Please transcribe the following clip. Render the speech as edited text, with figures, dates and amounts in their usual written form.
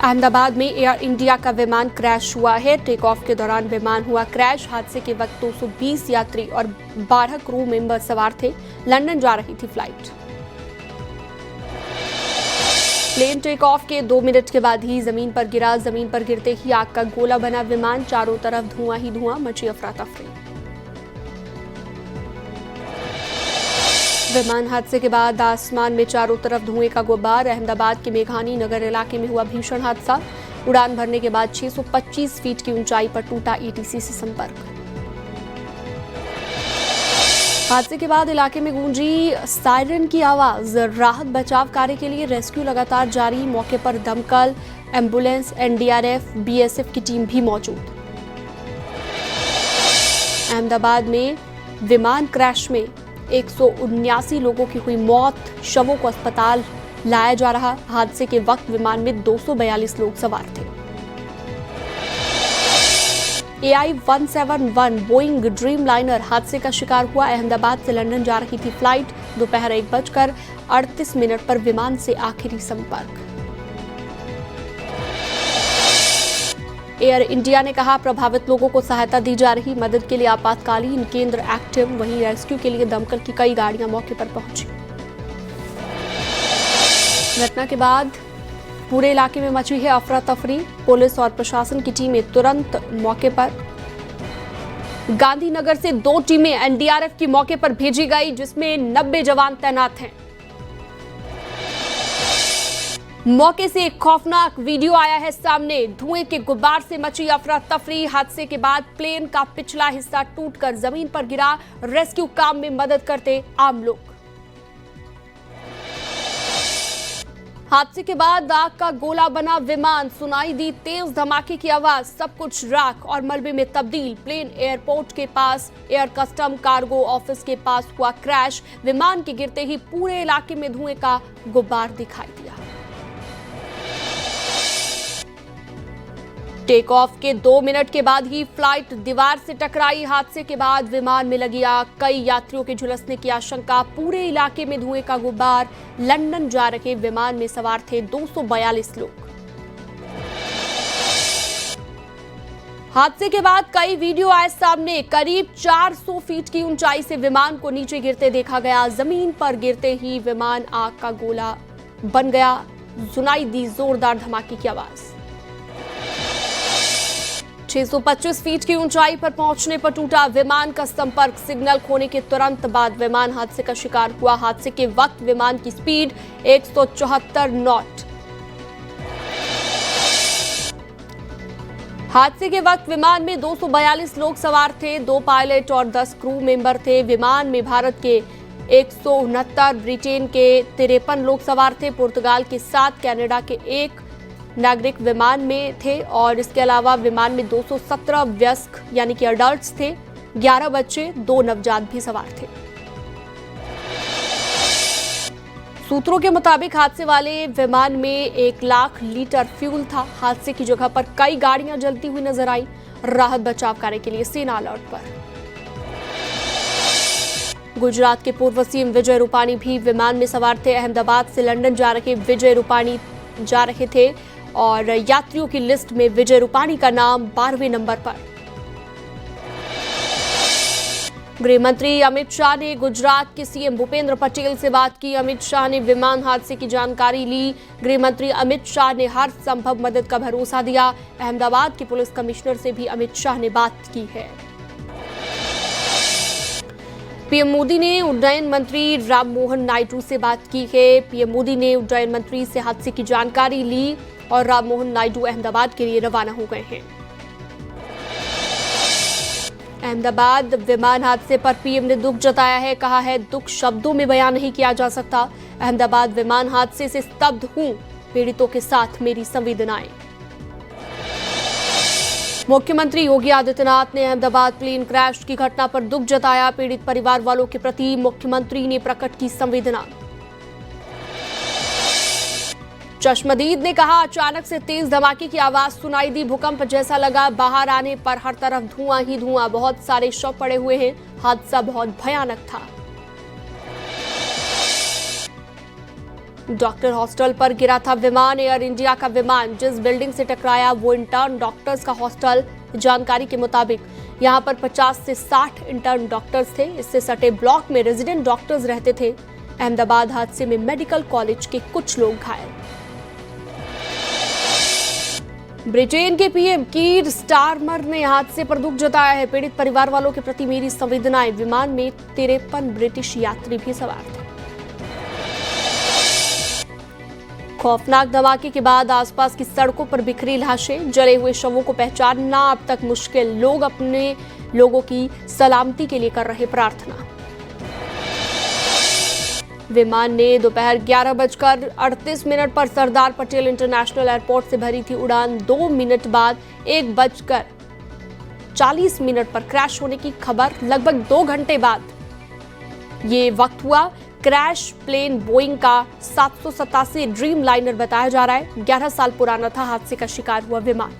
अहमदाबाद में air India का विमान क्रैश हुआ है। टेक ऑफ के दौरान विमान हुआ क्रैश। हादसे के वक्त 220 यात्री और 12 क्रू मेंबर सवार थे। लंदन जा रही थी फ्लाइट। प्लेन टेक ऑफ के 2 मिनट के बाद ही जमीन पर गिरा। जमीन पर गिरते ही आग का गोला बना विमान। चारों तरफ धुआं ही धुआं, मची अफरा तफरी। विमान हादसे के बाद आसमान में चारों तरफ धुएं का गुब्बार। अहमदाबाद के मेघानी नगर इलाके में हुआ भीषण हादसा। उड़ान भरने के बाद 625 फीट की ऊंचाई पर टूटा एटीसी से संपर्क। हादसे के बाद इलाके में गूंजी सायरन की आवाज। राहत बचाव कार्य के लिए रेस्क्यू लगातार जारी। मौके पर दमकल, एम्बुलेंस, एनडीआरएफ, बीएसएफ की टीम भी मौजूद। अहमदाबाद में विमान क्रैश में 179 लोगों की हुई मौत। शवों को अस्पताल लाया जा रहा। हादसे के वक्त विमान में 242 लोग सवार थे। AI-171 बोइंग ड्रीम लाइनर हादसे का शिकार हुआ। अहमदाबाद से लंदन जा रही थी फ्लाइट। दोपहर 1:38 पर विमान से आखिरी संपर्क। एयर इंडिया ने कहा प्रभावित लोगों को सहायता दी जा रही। मदद के लिए आपातकालीन केंद्र एक्टिव। वहीं रेस्क्यू के लिए दमकल की कई गाड़ियां मौके पर पहुंची। घटना के बाद पूरे इलाके में मची है अफरा तफरी। पुलिस और प्रशासन की टीमें तुरंत मौके पर। गांधीनगर से 2 टीमें एनडीआरएफ की मौके पर भेजी गई, जिसमें 90 जवान तैनात हैं। मौके से एक खौफनाक वीडियो आया है सामने। धुएं के गुब्बार से मची अफरा तफरी। हादसे के बाद प्लेन का पिछला हिस्सा टूटकर जमीन पर गिरा। रेस्क्यू काम में मदद करते आम लोग। हादसे के बाद आग का गोला बना विमान। सुनाई दी तेज धमाके की आवाज। सब कुछ राख और मलबे में तब्दील। प्लेन एयरपोर्ट के पास एयर कस्टम कार्गो ऑफिस के पास हुआ क्रैश। विमान के गिरते ही पूरे इलाके में धुएं का गुब्बार दिखाई दिया। टेक ऑफ के 2 मिनट के बाद ही फ्लाइट दीवार से टकराई। हादसे के बाद विमान में लगी आग। कई यात्रियों के झुलसने की आशंका। पूरे इलाके में धुएं का गुब्बार। लंदन जा रहे विमान में सवार थे 242 लोग। हादसे के बाद कई वीडियो आए सामने। करीब 400 फीट की ऊंचाई से विमान को नीचे गिरते देखा गया। जमीन पर गिरते ही विमान आग का गोला बन गया। सुनाई दी जोरदार धमाके की आवाज। 625 फीट की ऊंचाई पर पहुंचने पर टूटा विमान का संपर्क। सिग्नल खोने के तुरंत बाद विमान हादसे का शिकार हुआ। हादसे के वक्त विमान की स्पीड 174 नॉट। हादसे के वक्त विमान में 242 लोग सवार थे। 2 पायलट और 10 क्रू मेंबर थे। विमान में भारत के 169, ब्रिटेन के 53 लोग सवार थे। पुर्तगाल के 7, कनाडा के 1 नागरिक विमान में थे और इसके अलावा विमान में 217 वयस्क यानी कि अडल्ट्स थे। 11 बच्चे, 2 नवजात भी सवार थे। सूत्रों के मुताबिक हादसे वाले विमान में 1 लाख लीटर फ्यूल था। हादसे की जगह पर कई गाड़ियां जलती हुई नजर आई। राहत बचाव कार्य के लिए सेना अलर्ट पर। गुजरात के पूर्व सीएम विजय रूपाणी भी विमान में सवार थे। अहमदाबाद से लंदन जा रहे विजय रूपाणी जा रहे थे और यात्रियों की लिस्ट में विजय रूपाणी का नाम 12वें नंबर पर। गृह मंत्री अमित शाह ने गुजरात के सीएम भूपेंद्र पटेल से बात की। अमित शाह ने विमान हादसे की जानकारी ली। गृह मंत्री अमित शाह ने हर संभव मदद का भरोसा दिया। अहमदाबाद के पुलिस कमिश्नर से भी अमित शाह ने बात की है। पीएम मोदी ने उड्डयन मंत्री राममोहन नायडू से बात की है। पीएम मोदी ने उड्डयन मंत्री से हादसे की जानकारी ली और राममोहन नायडू अहमदाबाद के लिए रवाना हो गए हैं। अहमदाबाद विमान हादसे पर पीएम ने दुख जताया है। कहा है दुख शब्दों में बयान नहीं किया जा सकता। अहमदाबाद विमान हादसे से स्तब्ध हूं। पीड़ितों के साथ मेरी संवेदनाएं। मुख्यमंत्री योगी आदित्यनाथ ने अहमदाबाद प्लेन क्रैश की घटना पर दुख जताया। पीड़ित परिवार वालों के प्रति मुख्यमंत्री ने प्रकट की संवेदना। चश्मदीद ने कहा अचानक से तेज धमाके की आवाज सुनाई दी। भूकंप जैसा लगा। बाहर आने पर हर तरफ धुआं ही धुआं। बहुत सारे शव पड़े हुए हैं। हादसा बहुत भयानक था। डॉक्टर हॉस्टल पर गिरा था विमान। एयर इंडिया का विमान जिस बिल्डिंग से टकराया वो इंटर्न डॉक्टर्स का हॉस्टल। जानकारी के मुताबिक यहां पर 50 से 60 इंटर्न डॉक्टर्स थे। इससे सटे ब्लॉक में रेजिडेंट डॉक्टर्स रहते थे। अहमदाबाद हादसे में मेडिकल कॉलेज के कुछ लोग घायल। ब्रिटेन के पीएम कीर स्टारमर ने हादसे पर दुख जताया है। पीड़ित परिवार वालों के प्रति मेरी संवेदनाएं। विमान में 53 ब्रिटिश यात्री भी सवार थे। खौफनाक धमाके के बाद आसपास की सड़कों पर बिखरी लाशें। जले हुए शवों को पहचानना अब तक मुश्किल। लोग अपने लोगों की सलामती के लिए कर रहे प्रार्थना। विमान ने दोपहर 11:38 पर सरदार पटेल इंटरनेशनल एयरपोर्ट से भरी थी उड़ान। 2 मिनट बाद 1:40 पर क्रैश होने की खबर। लगभग 2 घंटे बाद ये वक्त हुआ। क्रैश प्लेन बोइंग का 787 ड्रीम लाइनर बताया जा रहा है। 11 साल पुराना था हादसे का शिकार हुआ विमान।